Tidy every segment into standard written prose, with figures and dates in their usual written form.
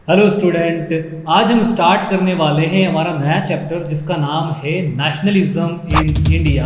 Hello student. आज हम start करने वाले हैं हमारा नया चैप्टर जिसका नाम है नेशनलिज्म इन इंडिया।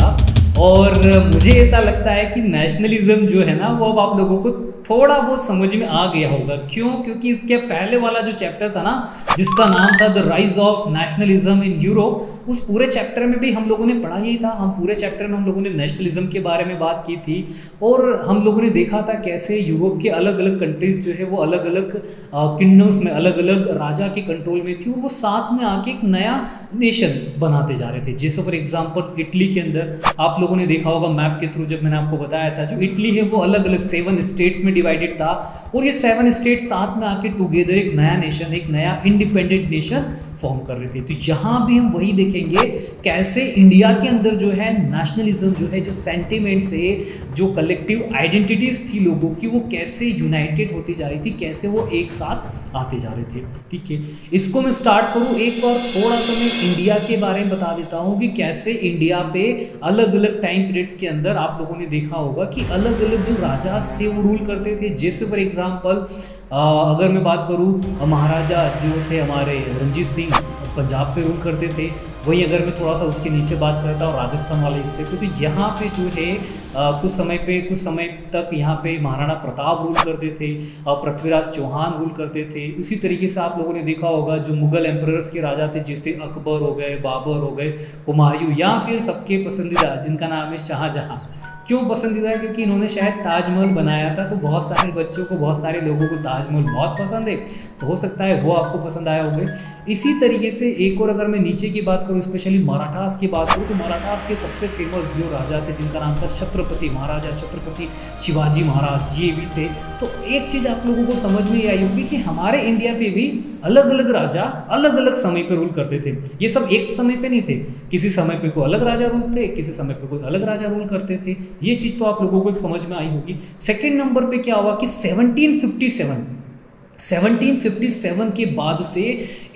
और मुझे ऐसा लगता है कि नेशनलिज्म जो है ना वो अब आप लोगों को थोड़ा बहुत समझ में आ गया होगा। क्यों? क्योंकि इसके पहले वाला जो चैप्टर था ना जिसका नाम था the rise of nationalism in Europe, उस पूरे चैप्टर में भी हम लोगों ने पढ़ा ही था। हम पूरे चैप्टर में हम लोगों ने नेशनलिज्म के बारे में बात की थी और हम लोगों ने देखा था कैसे यूरोप के अलग अलग कंट्रीज जो है वो अलग अलग किंगडम्स में अलग अलग राजा के कंट्रोल में थी और वो साथ में आके एक नया नेशन बनाते जा रहे थे। जैसे फॉर एग्जांपल इटली के अंदर आप लोगों ने देखा होगा मैप के थ्रू, जब मैंने आपको बताया था, जो इटली है वो अलग अलग 7 स्टेट्स में डिवाइडेड था और ये 7 स्टेट साथ में आके टुगेदर एक नया नेशन, एक नया इंडिपेंडेंट नेशन फॉर्म कर रहे थे। तो यहाँ भी हम वही देखेंगे कैसे इंडिया के अंदर जो है नेशनलिज्म जो है, जो सेंटिमेंट्स है, जो कलेक्टिव आइडेंटिटीज थी लोगों की, वो कैसे यूनाइटेड होती जा रही थी, कैसे वो एक साथ आते जा रहे थे। ठीक है, इसको मैं स्टार्ट करूँ एक और थोड़ा सा मैं इंडिया के बारे में बता देता हूँ कि कैसे इंडिया पे अलग अलग टाइम पीरियड के अंदर आप लोगों ने देखा होगा कि अलग अलग जो राजास थे वो रूल करते थे। जैसे फॉर एग्जाम्पल अगर मैं बात करूँ महाराजा जो थे हमारे रणजीत सिंह पंजाब पे रूल करते थे। वहीं अगर मैं थोड़ा सा उसके नीचे बात करता हूँ राजस्थान वाले हिस्से पे, तो यहाँ पे जो है कुछ समय तक यहाँ पे महाराणा प्रताप रूल करते थे, पृथ्वीराज चौहान रूल करते थे। उसी तरीके से आप लोगों ने देखा होगा जो मुगल एम्परर्स के राजा थे जैसे अकबर हो गए, बाबर हो गए, हुमायूं, या फिर सबके पसंदीदा जिनका नाम है शाहजहां। क्यों पसंदीदा है? क्योंकि इन्होंने शायद ताजमहल बनाया था, तो बहुत सारे बच्चों को, बहुत सारे लोगों को ताजमहल बहुत पसंद है, तो हो सकता है वो आपको पसंद आया होगा। इसी तरीके से एक और अगर मैं नीचे की बात करूँ, स्पेशली मराठास की बात करूँ, तो मराठास के सबसे फेमस जो राजा थे जिनका नाम था छत्रपति महाराजा छत्रपति शिवाजी महाराज, ये भी थे। तो एक चीज़ आप लोगों को समझ में आई होगी कि हमारे इंडिया पे भी अलग अलग राजा अलग अलग समय पे रूल करते थे। ये सब एक समय पे नहीं थे, किसी समय पे कोई अलग राजा रूल थे, किसी समय पे कोई अलग राजा रूल करते थे। ये चीज़ तो आप लोगों को एक समझ में आई होगी। सेकंड नंबर पे क्या हुआ कि 1757 के बाद से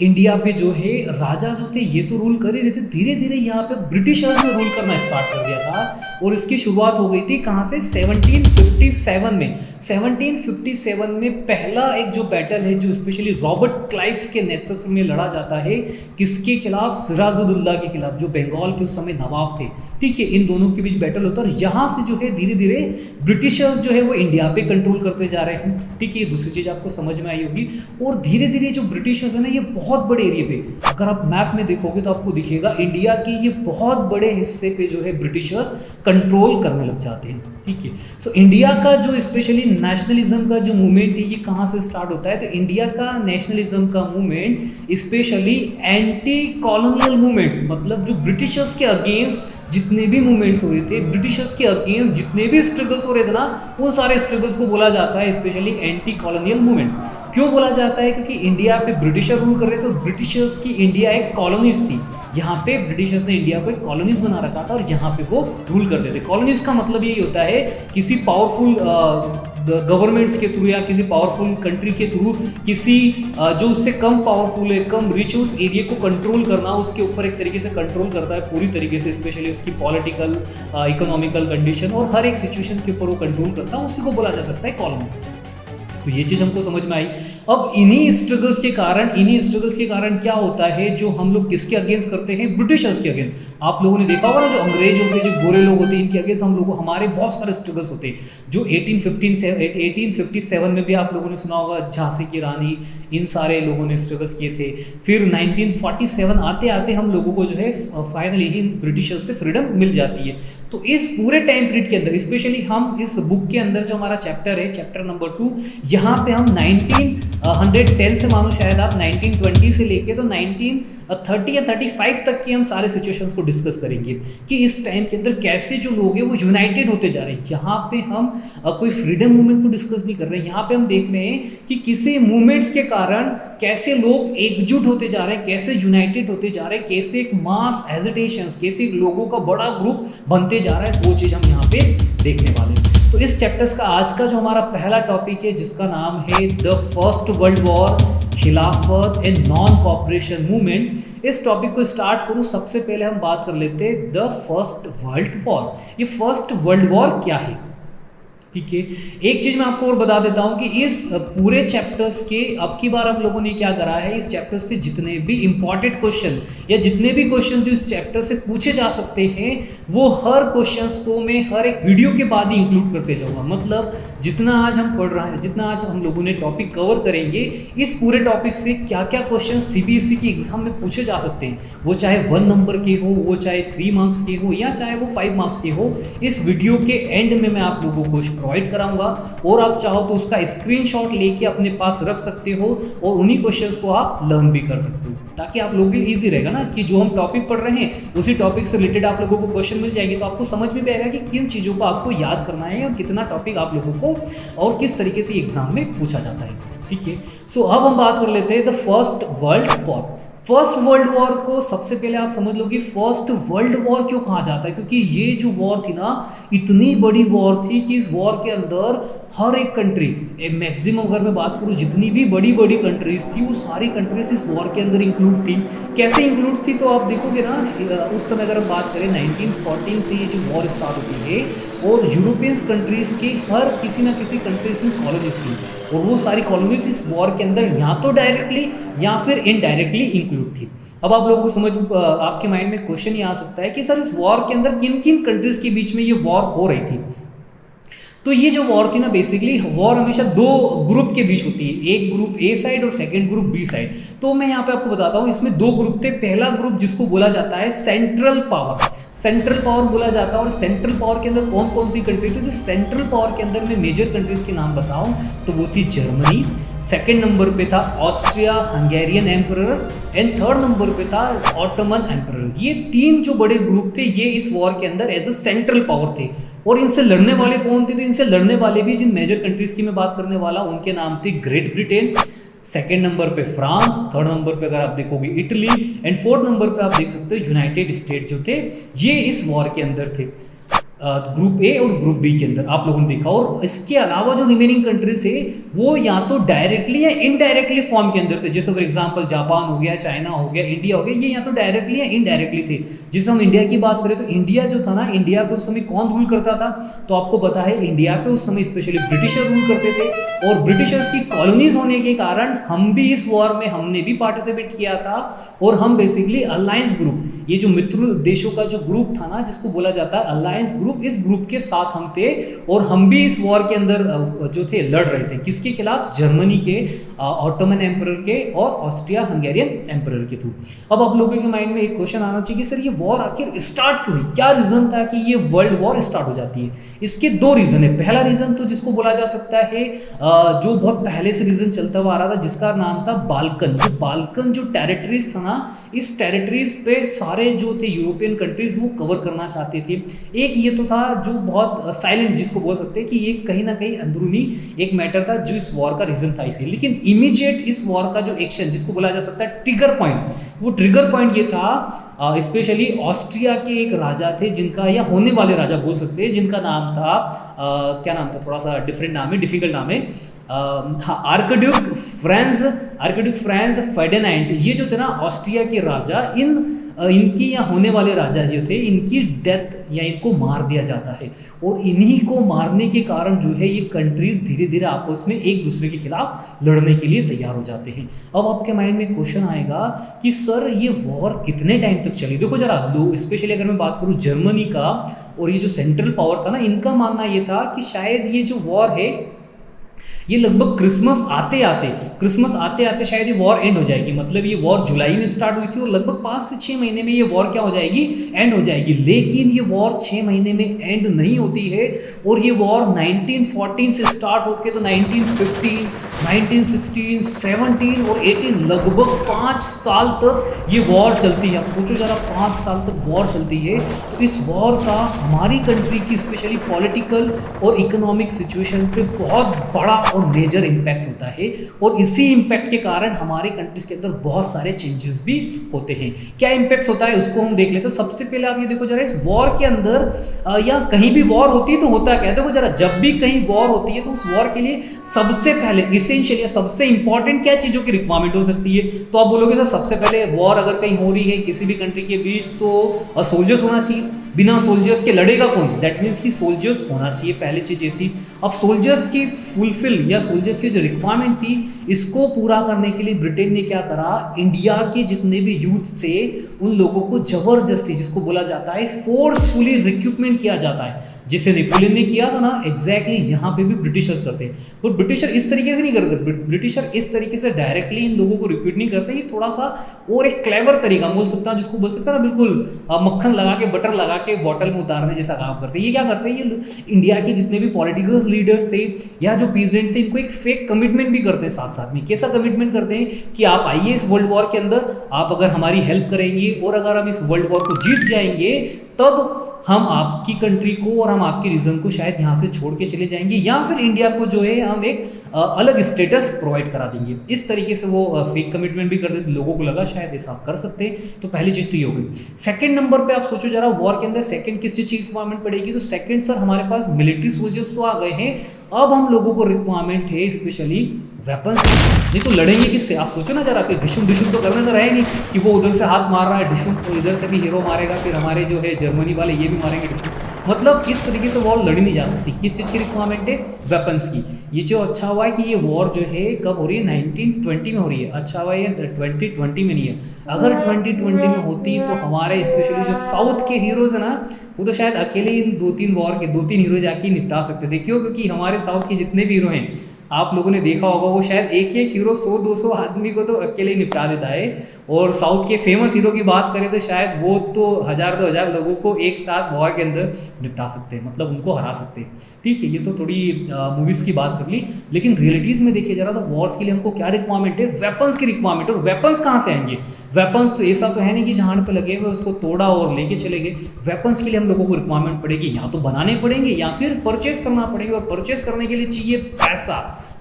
इंडिया पे जो है राजा जो थे ये तो रूल कर ही रहे थे, धीरे धीरे यहाँ पे ब्रिटिशर्स ने रूल करना स्टार्ट कर दिया था। और इसकी शुरुआत हो गई थी कहाँ से? 1757 में। 1757 में पहला एक जो बैटल है जो स्पेशली रॉबर्ट क्लाइव के नेतृत्व में लड़ा जाता है, किसके खिलाफ? सिराजुद्दौला के खिलाफ, जो बंगाल के उस समय नवाब थे। ठीक है, इन दोनों के बीच बैटल होता है और यहाँ से जो है धीरे धीरे ब्रिटिशर्स जो है वो इंडिया पे कंट्रोल करते जा रहे हैं। ठीक है, ये दूसरी चीज़ आपको समझ में आई होगी। और धीरे धीरे जो ब्रिटिशर्स है ना, ये बहुत बड़े एरिया पे, अगर आप मैप में देखोगे तो आपको दिखेगा इंडिया के ये बहुत बड़े हिस्से पे जो है ब्रिटिशर्स कंट्रोल करने लग जाते हैं। ठीक है, सो इंडिया का जो स्पेशली नेशनलिज्म का जो मूवमेंट है ये कहाँ से स्टार्ट होता है? तो इंडिया का नेशनलिज्म का movement specially anti colonial movements, मतलब जो ब्रिटिशर्स के अगेंस्ट जितने भी मूवमेंट्स हो रहे थे, ब्रिटिशर्स के अगेंस्ट जितने भी स्ट्रगल्स हो रहे थे ना, उन सारे स्ट्रगल्स को बोला जाता है स्पेशली एंटी कॉलोनियल मूवमेंट। क्यों बोला जाता है? क्योंकि इंडिया पे ब्रिटिशर रूल कर रहे थे और ब्रिटिशर्स की इंडिया एक कॉलोनीज थी। यहाँ पे ब्रिटिशर्स ने इंडिया को एक कॉलोनीज बना रखा था और यहाँ पे वो रूल करते थे। कॉलोनीज का मतलब यही होता है किसी पावरफुल गवर्नमेंट्स के थ्रू या किसी पावरफुल कंट्री के थ्रू किसी जो उससे कम पावरफुल है, कम रिच, उस एरिया को कंट्रोल करना, उसके ऊपर एक तरीके से कंट्रोल करता है पूरी तरीके से, स्पेशली उसकी पॉलिटिकल, इकोनॉमिकल कंडीशन और हर एक सिचुएशन के ऊपर वो कंट्रोल करता है, उसी को बोला जा सकता है कॉलोनीज। तो ये चीज़ हमको समझ में आई। अब इन्हीं स्ट्रगल्स के कारण क्या होता है, जो हम लोग किसके अगेंस्ट करते हैं? ब्रिटिशर्स के अगेंस्ट। आप लोगों ने देखा होगा ना, जो अंग्रेज होते हैं, जो गोरे लोग होते हैं, इनके अगेंस्ट हम लोग, हमारे बहुत सारे स्ट्रगल्स होते हैं। जो 1857 में भी आप लोगों ने सुना होगा, झांसी की रानी, इन सारे लोगों ने स्ट्रगल्स किए थे। फिर 1947 आते आते हम लोगों को जो है फाइनली ही ब्रिटिशर्स से फ्रीडम मिल जाती है। तो इस पूरे टाइम पीरियड के अंदर स्पेशली हम इस बुक के अंदर जो हमारा चैप्टर है, चैप्टर नंबर 2, यहाँ पे हम 1910 से मानो शायद आप 1920 से लेके तो 1930 या 35 तक की हम सारे सिचुएशंस को डिस्कस करेंगे कि इस टाइम के अंदर कैसे जो लोग हैं वो यूनाइटेड होते जा रहे हैं। यहाँ पे हम कोई फ्रीडम मूवमेंट को डिस्कस नहीं कर रहे हैं, यहाँ पे हम देख रहे हैं कि किसी मूवमेंट्स के कारण कैसे लोग एकजुट होते जा रहे हैं, कैसे यूनाइटेड होते जा रहे हैं, कैसे एक मास एजिटेशन, कैसे लोगों का बड़ा ग्रुप बनते जा रहा है, वो चीज़ हम यहाँ पे देखने वाले हैं। तो इस चैप्टर्स का आज का जो हमारा पहला टॉपिक है जिसका नाम है द फर्स्ट वर्ल्ड वॉर, खिलाफत एंड नॉन कॉपरेशन मूवमेंट। इस टॉपिक को स्टार्ट करूँ, सबसे पहले हम बात कर लेते हैं द फर्स्ट वर्ल्ड वॉर। ये फर्स्ट वर्ल्ड वॉर क्या है? ठीक है। एक चीज मैं आपको और बता देता हूं कि इस पूरे चैप्टर्स के अब की बार आप लोगों ने क्या करा है, इस चैप्टर से जितने भी इंपॉर्टेंट क्वेश्चन या जितने भी क्वेश्चन जो इस चैप्टर से पूछे जा सकते हैं वो हर क्वेश्चंस को मैं हर एक वीडियो के बाद ही इंक्लूड करते जाऊंगा। मतलब जितना आज हम पढ़ रहे हैं, जितना आज हम लोगों ने टॉपिक कवर करेंगे, इस पूरे टॉपिक से क्या क्या क्वेश्चन सीबीएसई की एग्जाम में पूछे जा सकते हैं, वो चाहे 1 नंबर के हो, वो चाहे 3 मार्क्स के हो, या चाहे वो 5 मार्क्स के हो, इस वीडियो के एंड में मैं आप लोगों को प्रोवाइड कराऊंगा। और आप चाहो तो उसका स्क्रीनशॉट लेके अपने पास रख सकते हो और उन्हीं क्वेश्चंस को आप लर्न भी कर सकते हो, ताकि आप लोगों के लिए ईजी रहेगा ना कि जो हम टॉपिक पढ़ रहे हैं उसी टॉपिक से रिलेटेड आप लोगों को क्वेश्चन मिल जाएंगे, तो आपको समझ में भी आएगा कि किन चीज़ों को आपको याद करना है और कितना टॉपिक आप लोगों को और किस तरीके से एग्जाम में पूछा जाता है। ठीक है। सो अब हम बात कर लेते हैं the first world war. First world war को सबसे पहले आप समझ लो कि फर्स्ट वर्ल्ड वॉर क्यों कहा जाता है, क्योंकि ये जो वॉर थी ना इतनी बड़ी वॉर थी कि इस वॉर के अंदर हर एक कंट्री, मैक्सिमम अगर मैं बात करूँ जितनी भी बड़ी बड़ी कंट्रीज थी वो सारी कंट्रीज इस वॉर के अंदर इंक्लूड थी। कैसे इंक्लूड थी तो आप देखोगे ना, उस समय अगर हम बात करें 1914 से ये जो वॉर स्टार्ट होती है और यूरोपियंस कंट्रीज के हर किसी ना किसी कंट्रीज में कॉलोनीज थी और वो सारी कॉलोनीज इस वॉर के अंदर या तो डायरेक्टली या फिर इनडायरेक्टली इंक्लूड थी। अब आप लोगों को समझ आपके माइंड में क्वेश्चन ये आ सकता है कि सर इस वॉर के अंदर किन किन कंट्रीज के बीच में ये वॉर हो रही थी। तो ये जो वॉर थी ना, बेसिकली वॉर हमेशा 2 ग्रुप के बीच होती है, एक ग्रुप ए साइड और सेकंड ग्रुप बी साइड। तो मैं यहाँ पे आपको बताता हूँ, इसमें 2 ग्रुप थे। पहला ग्रुप जिसको बोला जाता है सेंट्रल पावर, सेंट्रल पावर बोला जाता है। और सेंट्रल पावर के अंदर कौन कौन सी कंट्री थी? जो सेंट्रल पावर के अंदर मैं मेजर कंट्रीज के नाम बताऊं तो वो थी जर्मनी, सेकंड नंबर पे था Austria Hungarian emperor and third number पे था ऑटोमन एम्परर। ये 3 जो बड़े ग्रुप थे ये इस वॉर के अंदर एज अ सेंट्रल पावर थे। और इनसे लड़ने वाले कौन थे? तो इनसे लड़ने वाले भी जिन मेजर कंट्रीज की मैं बात करने वाला हूं उनके नाम थे ग्रेट ब्रिटेन, सेकेंड नंबर पे फ्रांस, थर्ड नंबर पे अगर आप देखोगे इटली एंड फोर्थ नंबर पे आप देख सकते हो यूनाइटेड स्टेट जो थे ये इस वॉर के अंदर थे, ग्रुप ए और ग्रुप बी के अंदर आप लोगों ने देखा। और इसके अलावा जो रिमेनिंग कंट्रीज है वो या तो डायरेक्टली या इनडायरेक्टली फॉर्म के अंदर थे। जैसे फॉर एग्जांपल जापान हो गया, चाइना हो गया, इंडिया हो गया, ये या तो डायरेक्टली या इनडायरेक्टली थे। जैसे हम इंडिया की बात करें तो इंडिया जो था ना, इंडिया पे उस समय कौन रूल करता था? तो आपको पता है इंडिया पे उस समय स्पेशली ब्रिटिशर रूल करते थे और ब्रिटिशर्स की कॉलोनीज होने के कारण हम भी इस वॉर में हमने भी पार्टिसिपेट किया था। और हम बेसिकली अलायंस ग्रुप, ये जो मित्र देशों का जो ग्रुप था ना जिसको बोला जाता है अलायंस ग्रुप, इस ग्रुप के साथ हम थे और हम भी इस वॉर के अंदर जो थे लड़ रहे थे। किसके खिलाफ? जर्मनी के, ऑटोमन एम्परर के और ऑस्ट्रिया हंगेरियन एम्परर के थ्रू। अब आप लोगों के माइंड में एक क्वेश्चन आना चाहिए कि सर ये वॉर आखिर स्टार्ट क्यों हुई, क्या रीजन था कि ये वर्ल्ड वॉर स्टार्ट हो जाती है? इसके 2 रीजन है। पहला रीजन तो जिसको बोला जा सकता है जो बहुत पहले से रीजन चलता हुआ आ रहा था जिसका नाम था बाल्कन। जो बाल्कन जो टेरिटरीज था ना, इस टेरिटरीज पे सारे जो थे यूरोपियन कंट्रीज वो कवर करना चाहते थे। एक ये तो था जो बहुत साइलेंट जिसको बोल सकते हैं कि ये कहीं ना कहीं अंदरूनी एक मैटर था जो इस वॉर का रीजन था इसी। लेकिन इमीडिएट इस वॉर का जो एक्शन जिसको बोला जा सकता है ट्रिगर पॉइंट, वो ट्रिगर पॉइंट ये था स्पेशली ऑस्ट्रिया के एक राजा थे जिनका, या होने वाले राजा बोल सकते हैं, जिनका नाम था क्या नाम था, थोड़ा सा डिफरेंट नाम है, डिफिकल्ट नाम है, हाँ, आर्कड्यूक फ्रांस फर्डिनेंड। ये जो थे ना ऑस्ट्रिया के राजा, इनकी या होने वाले राजा जो थे इनकी डेथ या इनको मार दिया जाता है। और इन्हीं को मारने के कारण जो है ये कंट्रीज धीरे धीरे आपस में एक दूसरे के खिलाफ लड़ने के लिए तैयार हो जाते हैं। अब आपके माइंड में क्वेश्चन आएगा कि सर ये वॉर कितने टाइम तक चली? देखो जरा लो, स्पेशली अगर मैं बात करूँ जर्मनी का और ये जो सेंट्रल पावर था ना, इनका मानना ये था कि शायद ये जो वॉर है ये लगभग क्रिसमस आते आते शायद ये वॉर एंड हो जाएगी। मतलब ये वॉर जुलाई में स्टार्ट हुई थी और लगभग 5 से 6 महीने में ये वॉर क्या हो जाएगी? एंड हो जाएगी। लेकिन ये वॉर 6 महीने में एंड नहीं होती है और ये वॉर 1914 से स्टार्ट होकर तो 1915, 1916, 17 और 18 लगभग 5 साल तक ये वॉर चलती है। आप सोचो जरा, 5 साल तक वॉर चलती है। तो इस वॉर का हमारी कंट्री की स्पेशली पॉलिटिकल और इकोनॉमिक सिचुएशन पे बहुत बड़ा और मेजर इम्पैक्ट होता है। और इसी इम्पैक्ट के कारण हमारे कंट्रीज के अंदर बहुत सारे चेंजेस भी होते हैं। क्या इम्पैक्ट होता है उसको हम देख लेते हैं। सबसे पहले आप ये देखो जरा, इस वॉर के अंदर या कहीं भी वॉर होती है तो होता क्या है? देखो जरा, जब भी कहीं वॉर होती है तो उस वॉर के लिए सबसे पहले इसेंशियल या सबसे इंपॉर्टेंट क्या चीज़ों की रिक्वायरमेंट हो सकती है? तो आप बोलोगे सर सबसे पहले वॉर अगर कहीं हो रही है किसी भी कंट्री के बीच तो सोल्जर्स होना चाहिए। बिना सोल्जर्स के लड़ेगा कौन? दैट मीन्स कि सोल्जर्स होना चाहिए, पहली चीज़ ये थी। अब सोल्जर्स की फुलफिल या सोल्जर्स की जो रिक्वायरमेंट थी, इसको पूरा करने के लिए ब्रिटेन ने क्या करा, इंडिया के जितने भी यूथ से उन लोगों को जबरदस्ती, जिसको बोला जाता है फोर्सफुली रिक्रूटमेंट किया जाता है, जिसे नेपोलियन ने किया था ना, एग्जैक्टली यहाँ पे भी ब्रिटिशर्स करते हैं। पर ब्रिटिशर इस तरीके से नहीं करते, ब्रिटिशर इस तरीके से डायरेक्टली इन लोगों को रिक्रूट नहीं करते, ये थोड़ा सा और एक क्लेवर तरीका बोल सकता हूँ, जिसको बोल सकता है ना बिल्कुल मक्खन लगा के, बटर लगा के बॉटल में उतारने जैसा काम करते हैं। ये क्या करते हैं, ये इंडिया के जितने भी पॉलिटिकल लीडर्स थे या जो पीजेंट थे, इनको एक फेक कमिटमेंट भी करते हैं साथ साथ में। कैसा कमिटमेंट करते हैं कि आप आइए इस वर्ल्ड वॉर के अंदर, आप अगर हमारी हेल्प करेंगे और अगर हम इस वर्ल्ड वॉर को जीत जाएंगे, तब हम आपकी कंट्री को और हम आपके रीजन को शायद यहाँ से छोड़ के चले जाएंगे, या फिर इंडिया को जो है हम एक अलग स्टेटस प्रोवाइड करा देंगे। इस तरीके से वो फेक कमिटमेंट भी करते थे। लोगों को लगा शायद ऐसा कर सकते हैं, तो पहली चीज़ तो ये हो गई। सेकंड नंबर पे आप सोचो जरा, वॉर के अंदर सेकंड किस चीज़ की रिक्वायरमेंट पड़ेगी? तो सेकंड सर हमारे पास मिलिट्री सोल्जर्स तो आ गए हैं, अब हम लोगों को रिक्वायरमेंट है स्पेशली वेपन्स। नहीं तो लड़ेंगे किससे? आप सोचो ना जरा, कि डिशुम डिशुम तो करने से रहे नहीं कि वो उधर से हाथ मार रहा है डिशुम, तो इधर से भी हीरो मारेगा, फिर हमारे जो है जर्मनी वाले ये भी मारेंगे डिशुम। मतलब इस तरीके से वॉर लड़ी नहीं जा सकती। किस चीज़ की रिक्वायरमेंट है? वेपन्स की। ये जो अच्छा हुआ है कि ये वॉर जो है कब हो रही है? 1920 में हो रही है। अच्छा हुआ ये 2020 में नहीं है। अगर 2020 में होती तो हमारे स्पेशली जो साउथ के हीरोज़ है ना, वो तो शायद अकेले इन 2-3 हीरो जाके निपटा सकते थे। क्यों? क्योंकि हमारे साउथ के जितने भी हीरो हैं, आप लोगों ने देखा होगा, वो शायद एक एक हीरो 100-200 आदमी को तो अकेले ही निपटा देता है। और साउथ के फेमस हीरो की बात करें तो शायद वो तो 1000-2000 लोगों को एक साथ वॉर के अंदर निपटा सकते हैं, मतलब उनको हरा सकते हैं। ठीक है, ये तो थोड़ी मूवीज़ की बात कर ली, लेकिन रियलिटीज़ में देखिए जरा, तो वॉर्स के लिए हमको क्या रिक्वायरमेंट है? वेपन्स की रिक्वायरमेंट। और वेपन्स कहाँ से आएंगे? वेपन्स तो ऐसा तो है नहीं कि जहाँ पे लगे हुए उसको तोड़ा और लेके चले गए। वेपन्स के लिए हम लोगों को रिक्वायरमेंट पड़ेगी, या तो बनाने पड़ेंगे या फिर परचेस करना पड़ेगा। और परचेस करने के लिए चाहिए पैसा।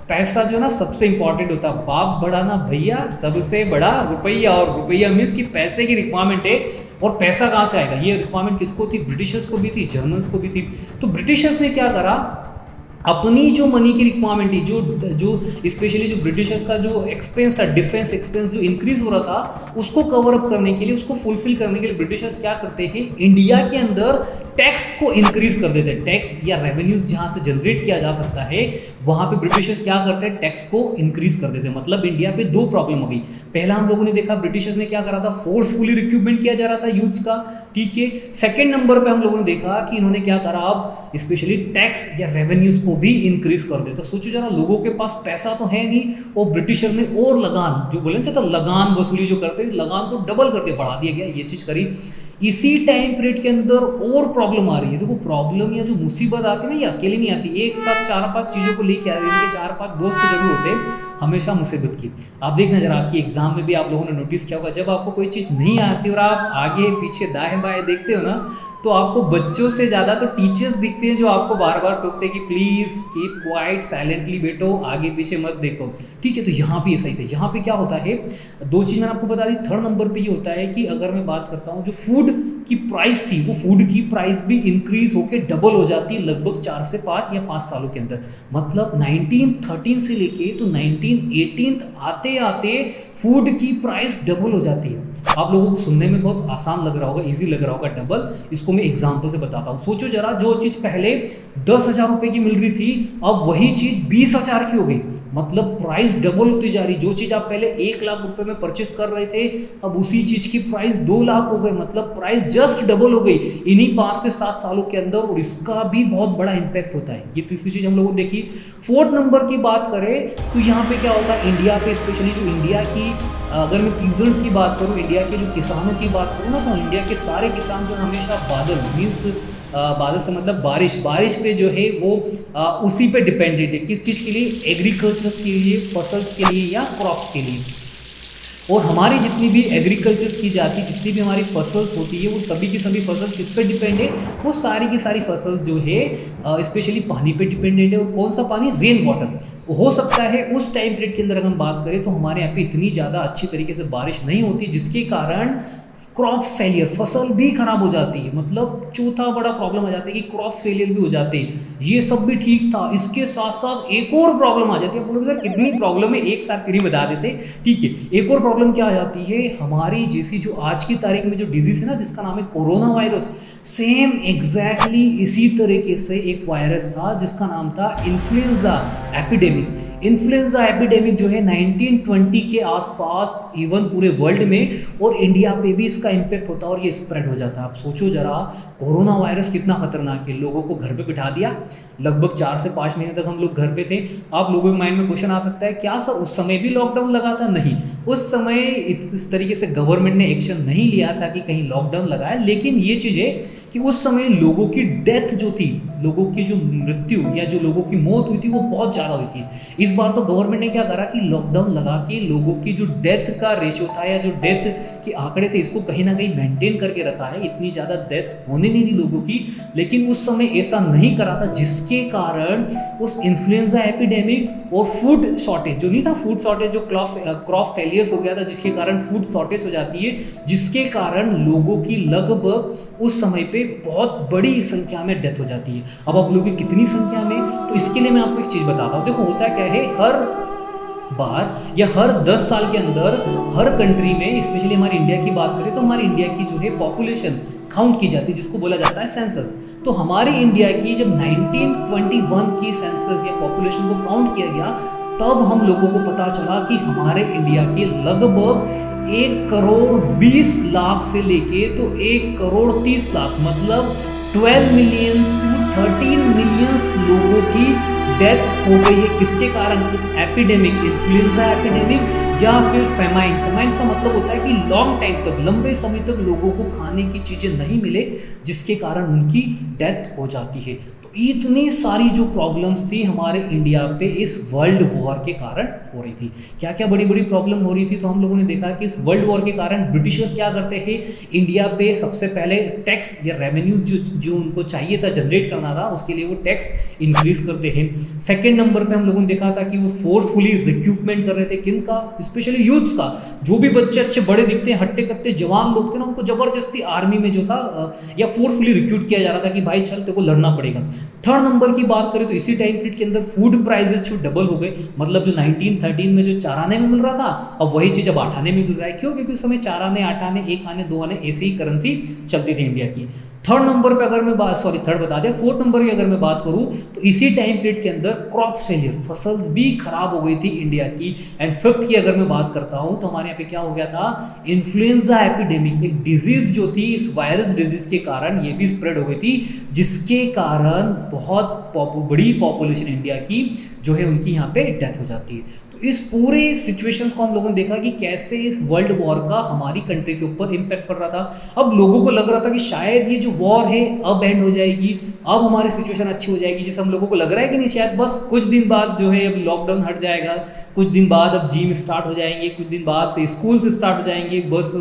पैसा जो ना सबसे इंपॉर्टेंट होता है। बाप बड़ा ना भैया, सबसे बड़ा रुपया। और रुपया मीन्स कि पैसे की रिक्वायरमेंट है। और पैसा कहाँ से आएगा? ये रिक्वायरमेंट किसको थी? ब्रिटिशर्स को भी थी, जर्मन्स को भी थी। तो ब्रिटिशर्स ने क्या करा, अपनी जो मनी की रिक्वायरमेंट थी, जो स्पेशली जो ब्रिटिशर्स का जो एक्सपेंस था, डिफेंस एक्सपेंस जो इंक्रीज हो रहा था, उसको कवर अप करने के लिए, उसको फुलफिल करने के लिए ब्रिटिशर्स क्या करते हैं, इंडिया के अंदर टैक्स को इंक्रीज कर देते हैं। टैक्स या रेवेन्यूज जहां से जनरेट किया जा सकता है, वहां पे ब्रिटिशर्स क्या करते हैं, टैक्स को इंक्रीज कर देते हैं। मतलब इंडिया पे दो प्रॉब्लम हो गई। पहला हम लोगों ने देखा ब्रिटिशर्स ने क्या करा था, फोर्सफुली रिक्रूटमेंट किया जा रहा था यूथ्स का। ठीक है। सेकेंड नंबर पे हम लोगों ने देखा कि इन्होंने क्या करा, अब स्पेशली टैक्स या रेवेन्यूज को भी इंक्रीज कर देता। सोचो जरा, लोगों के पास पैसा तो है नहीं, और ब्रिटिशर ने और लगान, जो बोले चाहता लगान वसूली जो करते हैं, लगान को डबल करके बढ़ा दिया गया। ये चीज करी। इसी टाइम पीरियड के अंदर और प्रॉब्लम आ रही है। देखो, प्रॉब्लम या जो मुसीबत आती है ना, ये अकेले नहीं आती, एक साथ 4-5 चीज़ों को लेके आ रही है। इनके 4-5 दोस्त जरूर होते हैं हमेशा मुसीबत की। आप देखना जरा, आपकी एग्जाम में भी आप लोगों ने नोटिस किया होगा, जब आपको कोई चीज़ नहीं आती और आप आगे पीछे दाएं बाएं देखते हो ना, तो आपको बच्चों से ज़्यादा तो टीचर्स दिखते हैं, जो आपको बार बार टोकते हैं कि प्लीज़ कीप क्वाइट, साइलेंटली बैठो, आगे पीछे मत देखो। ठीक है। तो यहाँ भी ऐसा ही था। यहाँ पे क्या होता है, दो चीज़ मैंने आपको बता दी। थर्ड नंबर पे ये होता है कि अगर मैं बात करता हूँ, जो फूड की प्राइस थी, वो फूड की प्राइस भी इंक्रीज होकर डबल हो जाती है लगभग 4 से 5 या 5 सालों के अंदर। मतलब 1913 से लेके तो 1918 आते आते फूड की प्राइस डबल हो जाती है। आप लोगों को सुनने में बहुत आसान लग रहा होगा, इजी लग रहा होगा डबल। इसको मैं एग्जांपल से बताता हूँ। सोचो जरा, जो चीज़ पहले 10,000 रुपये की मिल रही थी, अब वही चीज़ 20,000 की हो गई। मतलब प्राइस डबल होती जा रही। जो चीज़ आप पहले 1 लाख रुपए में परचेस कर रहे थे, अब उसी चीज़ की प्राइस 2 लाख हो गई। मतलब प्राइस जस्ट डबल हो गई इन्हीं 5 से 7 सालों के अंदर, और इसका भी बहुत बड़ा इंपैक्ट होता है। ये तीसरी चीज़ हम लोगों ने देखी। फोर्थ नंबर की बात करें तो यहाँ पे क्या होता है, इंडिया पे स्पेशली जो इंडिया की, अगर मैं पीजेंट्स की बात करूँ, इंडिया के जो किसानों की बात करूँ ना, तो इंडिया के सारे किसान जो हमेशा बादल मीन्स बादल से मतलब बारिश पे जो है वो उसी पे डिपेंडेंट है। किस चीज़ के लिए? एग्रीकल्चर्स के लिए, फसल के लिए या क्रॉप्स के लिए। और हमारी जितनी भी एग्रीकल्चर्स की जाती, जितनी भी हमारी फसल्स होती है, वो सभी की सभी फसल किस पे डिपेंड है? वो सारी की सारी फसल्स जो है स्पेशली पानी पे डिपेंडेंट है। और कौन सा पानी? Rain water. हो सकता है उस टाइम पीरियड के अंदर अगर हम बात करें तो हमारे यहाँ पे इतनी ज़्यादा अच्छी तरीके से बारिश नहीं होती, जिसके कारण क्रॉप फेलियर, फसल भी खराब हो जाती है। मतलब चौथा बड़ा प्रॉब्लम आ जाता है कि क्रॉप फेलियर भी हो जाते हैं। ये सब भी ठीक था, इसके साथ साथ एक और प्रॉब्लम आ जाती है। आप बोलोगे सर कितनी प्रॉब्लम है, एक साथ फिर बता देते। ठीक है। एक और प्रॉब्लम क्या आ जाती है, हमारी जैसी जो आज की तारीख में जो डिजीज है ना, जिसका नाम है कोरोना वायरस, सेम एग्जैक्टली इसी तरीके से एक वायरस था जिसका नाम था इन्फ्लुएंजा एपिडेमिक। इन्फ्लुएंजा एपिडेमिक जो है 1920 के आसपास इवन पूरे वर्ल्ड में और इंडिया पे भी इसका इम्पैक्ट होता है और ये स्प्रेड हो जाता है। आप सोचो जरा, कोरोना वायरस कितना खतरनाक है, लोगों को घर पे बिठा दिया, लगभग 4 से 5 महीने तक हम लोग घर पे थे। आप लोगों के माइंड में क्वेश्चन आ सकता है, क्या सर उस समय भी लॉकडाउन लगा था? नहीं, उस समय इस तरीके से गवर्नमेंट ने एक्शन नहीं लिया था कि कहीं लॉकडाउन लगाए, लेकिन ये चीज़ें कि उस समय लोगों की डेथ जो थी, लोगों की जो मृत्यु या जो लोगों की मौत हुई थी वो बहुत ज़्यादा हुई थी। इस बार तो गवर्नमेंट ने क्या करा कि लॉकडाउन लगा के लोगों की जो डेथ का रेशियो था या जो डेथ के आंकड़े थे इसको कहीं ना कहीं मेंटेन करके रखा है। इतनी ज़्यादा डेथ होने नहीं दी लोगों की, लेकिन उस समय ऐसा नहीं करा था, जिसके कारण उस इन्फ्लुएंजा एपिडेमिक और फूड शॉर्टेज जो नहीं था, फूड शॉर्टेज जो क्रॉप फेलियर्स हो गया था, जिसके कारण फूड शॉर्टेज हो जाती है, जिसके कारण लोगों की लगभग उस समय पे बहुत बड़ी संख्या में डेथ हो जाती है। अब आप लोगों की कितनी संख्या में, तो इसके लिए मैं आपको एक चीज़ बताता हूँ। देखो होता क्या है, हर बार या हर 10 साल के अंदर हर कंट्री में, स्पेशली हमारी इंडिया की बात करें तो हमारी इंडिया की जो है पॉपुलेशन काउंट की जाती है, जिसको बोला जाता है सेंसस। तो हमारी इंडिया की जब 1921 की सेंसस या पॉपुलेशन को काउंट किया गया, तब हम लोगों को पता चला कि हमारे इंडिया के लगभग 1 करोड़ 20 लाख से लेके तो 1 करोड़ 30 लाख, मतलब 12 मिलियन टू 13 मिलियंस लोगों की डेथ हो गई है। किसके कारण? इस एपिडेमिक, इन्फ्लुएंजा एपिडेमिक या फिर फेमाइन। फेमाइन का मतलब होता है कि लॉन्ग टाइम तक, लंबे समय तक लोगों को खाने की चीज़ें नहीं मिले, जिसके कारण उनकी डेथ हो जाती है। इतनी सारी जो प्रॉब्लम्स थी हमारे इंडिया पे इस वर्ल्ड वॉर के कारण हो रही थी। क्या क्या बड़ी बड़ी प्रॉब्लम हो रही थी, तो हम लोगों ने देखा कि इस वर्ल्ड वॉर के कारण ब्रिटिशर्स क्या करते हैं, इंडिया पे सबसे पहले टैक्स या रेवेन्यूज जो उनको चाहिए था जनरेट करना था, उसके लिए वो टैक्स इंक्रीज करते हैं। सेकेंड नंबर पे हम लोगों ने देखा था कि वो फोर्सफुली रिक्रूटमेंट कर रहे थे, किनका? स्पेशली यूथ्स का। जो भी बच्चे अच्छे बड़े दिखते हैं, हट्टे कट्टे जवान लोग थे ना, उनको जबरदस्ती आर्मी में जो था या फोर्सफुली रिक्रूट किया जा रहा था कि भाई चल तेरे को लड़ना पड़ेगा। थर्ड नंबर की बात करें तो इसी टाइम पीरियड के अंदर फूड प्राइसेस जो डबल हो गए, मतलब जो 1913 में जो 4 आने में मिल रहा था, अब वही चीज़ अब 8 आने में मिल रहा है। क्यों? क्योंकि उस समय 4 आने, 8 आने, 1 आने, 2 आने ऐसी ही करेंसी चलती थी इंडिया की। थर्ड नंबर पे अगर मैं थर्ड बता दिया, फोर्थ नंबर की अगर मैं बात करूं तो इसी टाइम पीरियड के अंदर क्रॉप फेलियर, फसल भी खराब हो गई थी इंडिया की। एंड फिफ्थ की अगर मैं बात करता हूं तो हमारे यहाँ पे क्या हो गया था, इन्फ्लुएंजा एपिडेमिक, एक डिजीज जो थी, इस वायरस डिजीज के कारण ये भी स्प्रेड हो गई थी, जिसके कारण बहुत बड़ी पॉपुलेशन इंडिया की जो है उनकी यहाँ पे डेथ हो जाती है। तो इस पूरे सिचुएशंस को हम लोगों ने देखा कि कैसे इस वर्ल्ड वॉर का हमारी कंट्री के ऊपर इम्पैक्ट पड़ रहा था। अब लोगों को लग रहा था कि शायद ये जो वॉर है अब एंड हो जाएगी, अब हमारी सिचुएशन अच्छी हो जाएगी, जैसे हम लोगों को लग रहा है कि नहीं, शायद बस कुछ दिन बाद जो है अब लॉकडाउन हट जाएगा, कुछ दिन बाद अब जिम स्टार्ट हो जाएंगे, कुछ दिन बाद से स्कूल से स्टार्ट हो जाएंगे, बस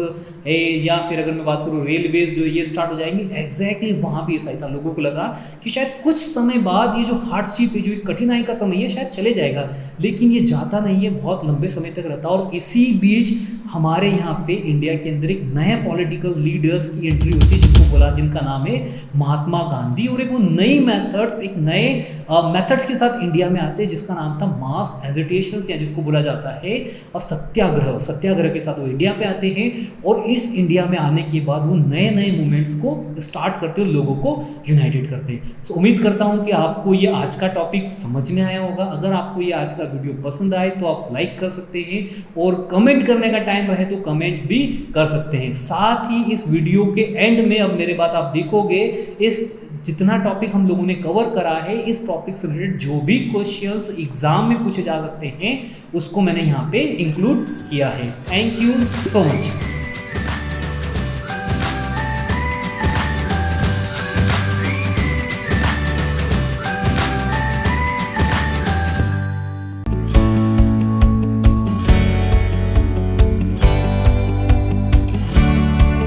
या फिर अगर मैं बात करूँ रेलवेज जो ये स्टार्ट हो जाएंगे। एग्जैक्टली वहाँ भी ऐसा ही था, लोगों को लगा कि शायद कुछ समय बाद ये जो हार्डशिप है, जो कठिनाई का समय है, शायद चले जाएगा, लेकिन ये जाता नहीं है, बहुत लंबे समय तक रहता। और इसी बीच हमारे यहाँ पे इंडिया के अंदर एक नए पॉलिटिकल लीडर्स की एंट्री होती है, जिनका नाम है महात्मा गांधी, और एक वो नई मेथड्स, एक नए मेथड्स के साथ इंडिया में आते हैं, जिसका नाम था मास एजिटेशन, या जिसको बोला जाता है और सत्याग्रह के साथ वो इंडिया पे आते हैं। और इस इंडिया में आने के बाद वो नए नए मूवमेंट्स को स्टार्ट करते हैं, लोगों को यूनाइटेड करते हैं। सो उम्मीद करता हूँ कि आपको ये आज का टॉपिक समझ में आया होगा। अगर आपको ये आज का वीडियो पसंद आए तो आप लाइक कर सकते हैं, और कमेंट करने का टाइम रहे तो कमेंट भी कर सकते हैं। साथ ही इस वीडियो के एंड में अब मेरे बात आप देखोगे, इस जितना टॉपिक हम लोगों ने कवर करा है, इस टॉपिक से रिलेटेड जो भी क्वेश्चंस एग्जाम में पूछे जा सकते हैं उसको मैंने यहाँ पे इंक्लूड किया है। Thank you so much.